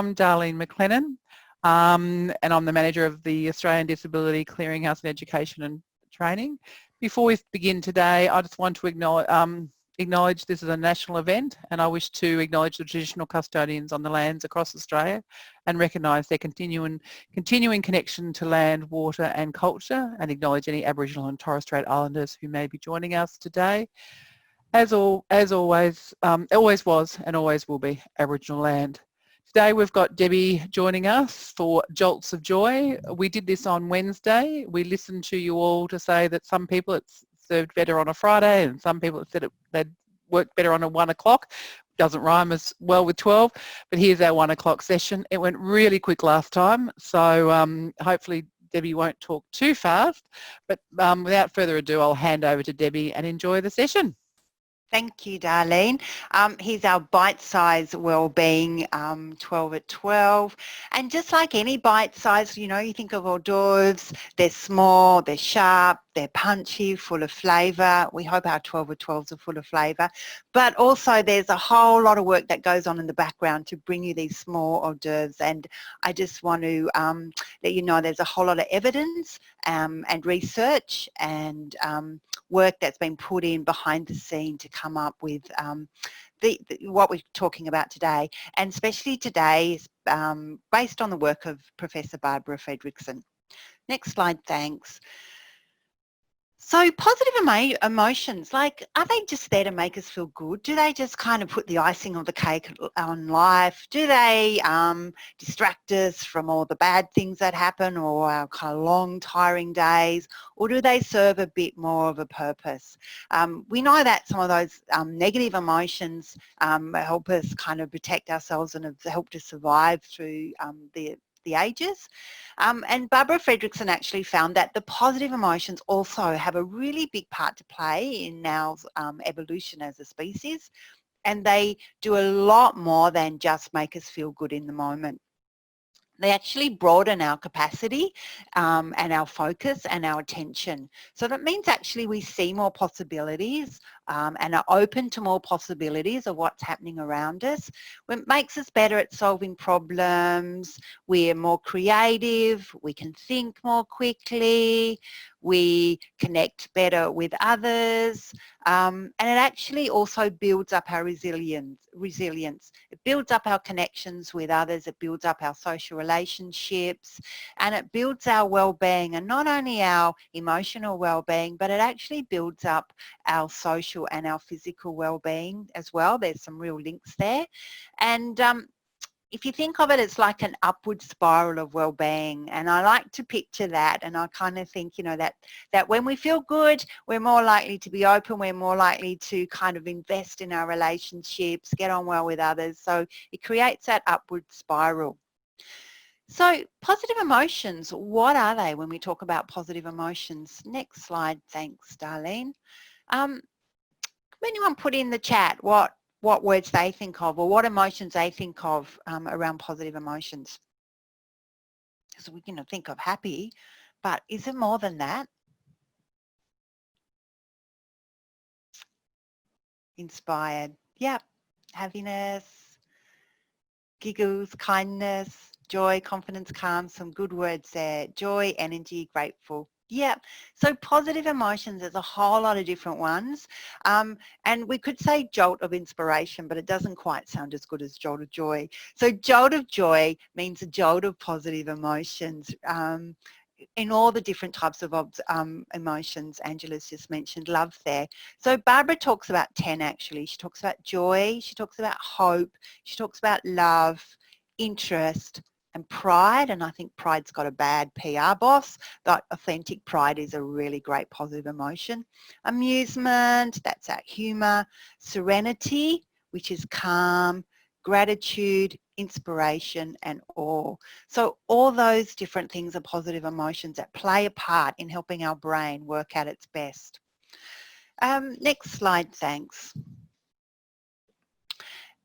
I'm Darlene McLennan, and I'm the manager of the Australian Disability Clearinghouse in Education and Training. Before we begin today, I just want to acknowledge this is a national event, and I wish to acknowledge the traditional custodians on the lands across Australia and recognise their continuing connection to land, water and culture, and acknowledge any Aboriginal and Torres Strait Islanders who may be joining us today. As always was and always will be Aboriginal land. Today we've got Debbie joining us for Jolts of Joy. We did this on Wednesday. We listened to you all to say that some people it's served better on a Friday and some people said they'd work better on a 1 o'clock. Doesn't rhyme as well with 12, but here's our 1 o'clock session. It went really quick last time, so hopefully Debbie won't talk too fast, but without further ado, I'll hand over to Debbie and enjoy the session. Thank you, Darlene. Here's our bite-size wellbeing, 12 at 12. And just like any bite-size, you know, you think of hors d'oeuvres, they're small, they're sharp, they're punchy, full of flavour. We hope our 12 at 12s are full of flavour. But also there's a whole lot of work that goes on in the background to bring you these small hors d'oeuvres. And I just want to let you know there's a whole lot of evidence and research and work that's been put in behind the scene to come up with what we're talking about today, and especially today is based on the work of Professor Barbara Fredrickson. Next slide, thanks. So positive emotions, like, are they just there to make us feel good? Do they just kind of put the icing on the cake on life? Do they distract us from all the bad things that happen or our kind of long, tiring days? Or do they serve a bit more of a purpose? We know that some of those negative emotions help us kind of protect ourselves and have helped us survive through the ages. And Barbara Fredrickson actually found that the positive emotions also have a really big part to play in our evolution as a species, and they do a lot more than just make us feel good in the moment. They actually broaden our capacity and our focus and our attention. So that means actually we see more possibilities and are open to more possibilities of what's happening around us. It makes us better at solving problems. We're more creative. We can think more quickly. We connect better with others. And it actually also builds up our resilience. It builds up our connections with others. It builds up our social relationships, and it builds our well-being, and not only our emotional well-being, but it actually builds up our social and our physical well-being as well. There's some real links there. And if you think of it, it's like an upward spiral of well-being, and I like to picture that, and I kind of think, you know, that when we feel good, we're more likely to be open, we're more likely to kind of invest in our relationships, get on well with others, so it creates that upward spiral. So positive emotions, what are they when we talk about positive emotions? Next slide, thanks, Darlene. Can anyone put in the chat what words they think of or what emotions they think of around positive emotions? So we can think of happy, but is it more than that? Inspired, yep. Happiness, giggles, kindness, joy, confidence, calm, some good words there. Joy, energy, grateful. Yeah, so positive emotions, there's a whole lot of different ones. And we could say jolt of inspiration, but it doesn't quite sound as good as jolt of joy. So jolt of joy means a jolt of positive emotions in all the different types of emotions. Angela's just mentioned love there. So Barbara talks about 10 actually. She talks about joy, she talks about hope, she talks about love, interest, and pride, and I think pride's got a bad PR boss, but authentic pride is a really great positive emotion. Amusement, that's our humour. Serenity, which is calm. Gratitude, inspiration, and awe. So all those different things are positive emotions that play a part in helping our brain work at its best. Next slide, thanks.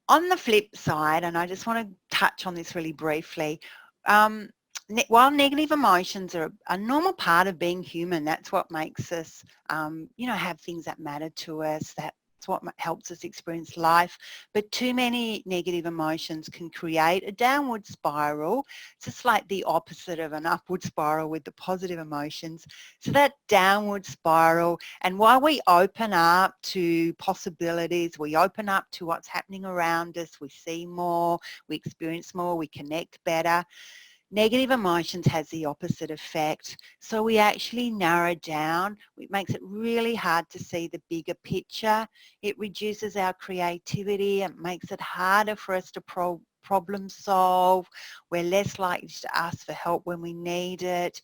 On the flip side, and I just want to touch on this really briefly, while negative emotions are a normal part of being human, that's what makes us, you know, have things that matter to us, that It's what helps us experience life. But too many negative emotions can create a downward spiral, just like the opposite of an upward spiral with the positive emotions. So that downward spiral, and while we open up to possibilities, we open up to what's happening around us, we see more, we experience more, we connect better. Negative emotions has the opposite effect. So we actually narrow down. It makes it really hard to see the bigger picture. It reduces our creativity. It makes it harder for us to problem solve. We're less likely to ask for help when we need it.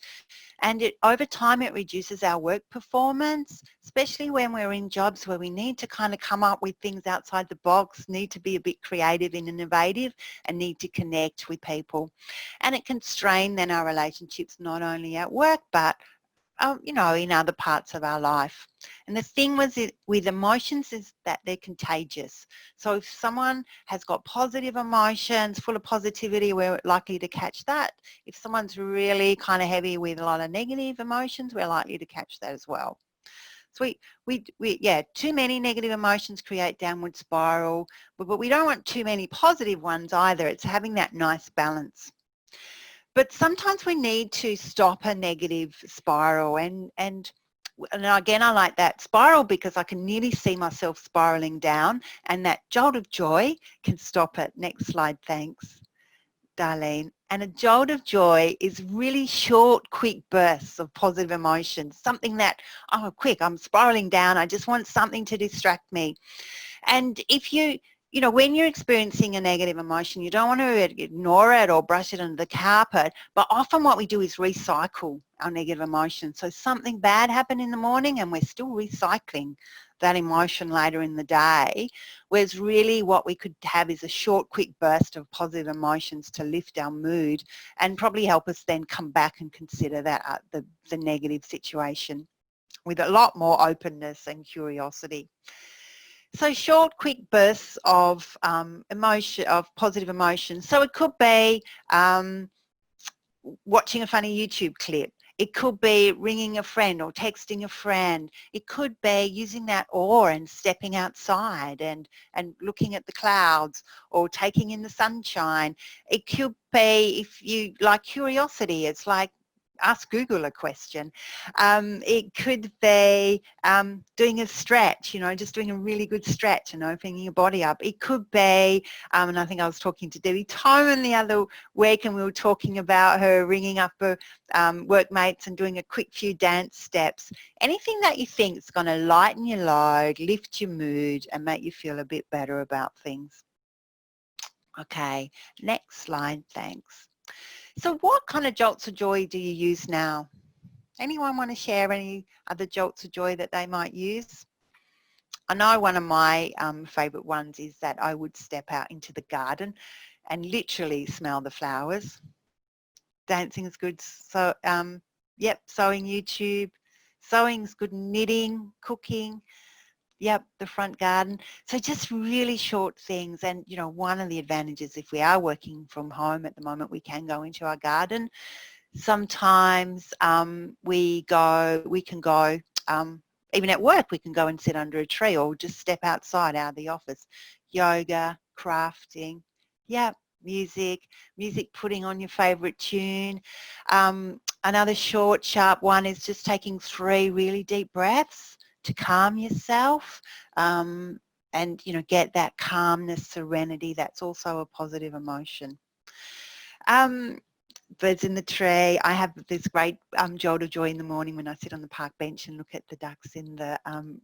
And over time, it reduces our work performance, especially when we're in jobs where we need to kind of come up with things outside the box, need to be a bit creative and innovative, and need to connect with people. And it can strain then our relationships, not only at work, but you know, in other parts of our life. And the thing with emotions is that they're contagious. So if someone has got positive emotions, full of positivity, we're likely to catch that. If someone's really kind of heavy with a lot of negative emotions, we're likely to catch that as well. So yeah, too many negative emotions create downward spiral, but we don't want too many positive ones either. It's having that nice balance. But sometimes we need to stop a negative spiral, and again, I like that spiral because I can nearly see myself spiraling down, and that jolt of joy can stop it. Next slide, thanks, Darlene. And a jolt of joy is really short, quick bursts of positive emotions, something that, oh, quick, I'm spiraling down, I just want something to distract me. And if you know, when you're experiencing a negative emotion, you don't want to ignore it or brush it under the carpet, but often what we do is recycle our negative emotions. So something bad happened in the morning and we're still recycling that emotion later in the day, whereas really what we could have is a short, quick burst of positive emotions to lift our mood and probably help us then come back and consider that the negative situation with a lot more openness and curiosity. So short, quick bursts of emotion, of positive emotion. So it could be watching a funny YouTube clip. It could be ringing a friend or texting a friend. It could be using that awe and stepping outside and looking at the clouds or taking in the sunshine. It could be, if you like curiosity, it's like ask Google a question. It could be doing a stretch, you know, just doing a really good stretch and opening your body up. It could be, and I think I was talking to Debbie Toman the other week and we were talking about her ringing up her workmates and doing a quick few dance steps. Anything that you think is going to lighten your load, lift your mood and make you feel a bit better about things. Okay, next slide, thanks. So what kind of jolts of joy do you use now? Anyone want to share any other jolts of joy that they might use? I know one of my favourite ones is that I would step out into the garden and literally smell the flowers. Dancing is good. So, yep, sewing YouTube. Sewing is good. Knitting, cooking. Yep, the front garden. So just really short things. And, you know, one of the advantages, if we are working from home at the moment, we can go into our garden. Sometimes we can go, even at work, we can go and sit under a tree or just step outside out of the office. Yoga, crafting, yeah, music, putting on your favourite tune. Another short, sharp one is just taking 3 really deep breaths to calm yourself and, you know, get that calmness, serenity. That's also a positive emotion. Birds in the tree. I have this great jolt of joy in the morning when I sit on the park bench and look at the ducks in the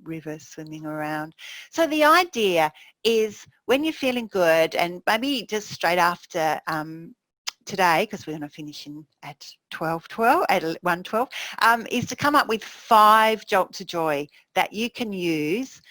river swimming around. So the idea is when you're feeling good, and maybe just straight after today, because we're going to finish in at 12:12, at 1:12, is to come up with 5 jolts of joy that you can use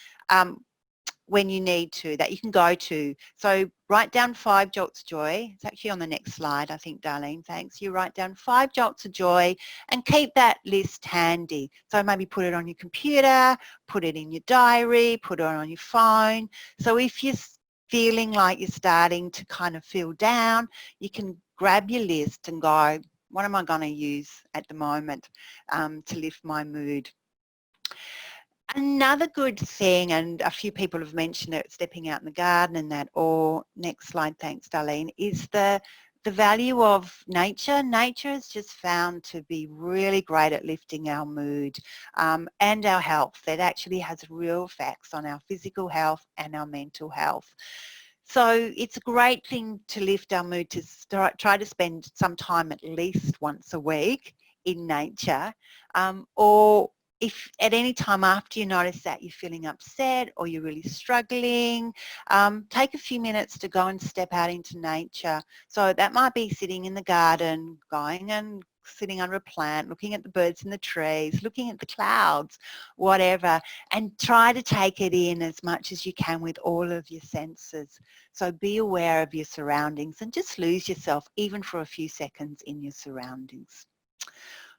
when you need to, that you can go to. So write down 5 jolts of joy. It's actually on the next slide, I think, Darlene, thanks. You write down 5 jolts of joy and keep that list handy. So maybe put it on your computer, put it in your diary, put it on your phone. So if you're feeling like you're starting to kind of feel down, you can grab your list and go, what am I going to use at the moment to lift my mood? Another good thing, and a few people have mentioned it, stepping out in the garden and that, or next slide, thanks Darlene, is the value of nature. Nature is just found to be really great at lifting our mood and our health. It actually has real effects on our physical health and our mental health. So it's a great thing to lift our mood to try to spend some time at least once a week in nature, or if at any time after you notice that you're feeling upset or you're really struggling, take a few minutes to go and step out into nature. So that might be sitting in the garden, going and sitting under a plant, looking at the birds in the trees, looking at the clouds, whatever, and try to take it in as much as you can with all of your senses. So be aware of your surroundings and just lose yourself even for a few seconds in your surroundings.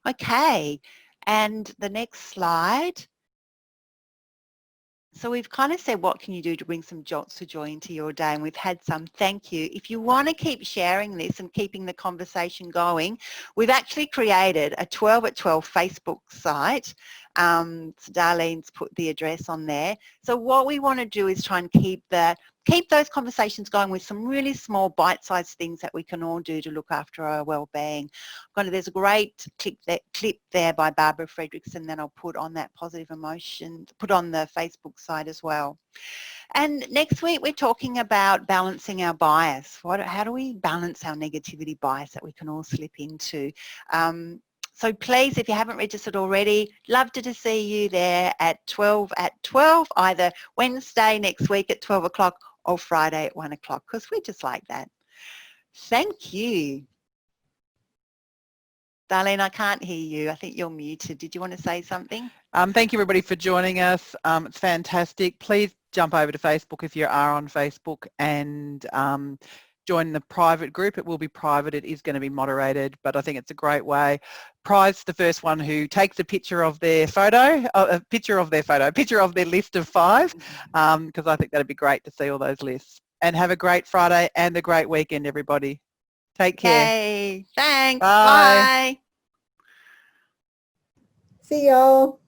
Okay, and the next slide. So we've kind of said what can you do to bring some jolts of joy into your day, and we've had some thank you. If you want to keep sharing this and keeping the conversation going, we've actually created a 12 at 12 Facebook site. So Darlene's put the address on there. So what we want to do is try and keep those conversations going with some really small bite-sized things that we can all do to look after our well-being. There's a great clip there by Barbara Fredrickson that I'll put on that positive emotion, put on the Facebook site as well. And next week we're talking about balancing our bias. How do we balance our negativity bias that we can all slip into? So please, if you haven't registered already, love to see you there at 12 at 12, either Wednesday next week at 12 o'clock or Friday at 1 o'clock, because we're just like that. Thank you. Darlene, I can't hear you. I think you're muted. Did you want to say something? Thank you everybody for joining us. It's fantastic. Please jump over to Facebook if you are on Facebook and join the private group. It will be private. It is going to be moderated, but I think it's a great way. Prize the first one who takes a picture of their photo, a picture of their list of 5, because I think that'd be great to see all those lists. And have a great Friday and a great weekend, everybody. Take care. Okay, thanks. Bye. Bye. See y'all.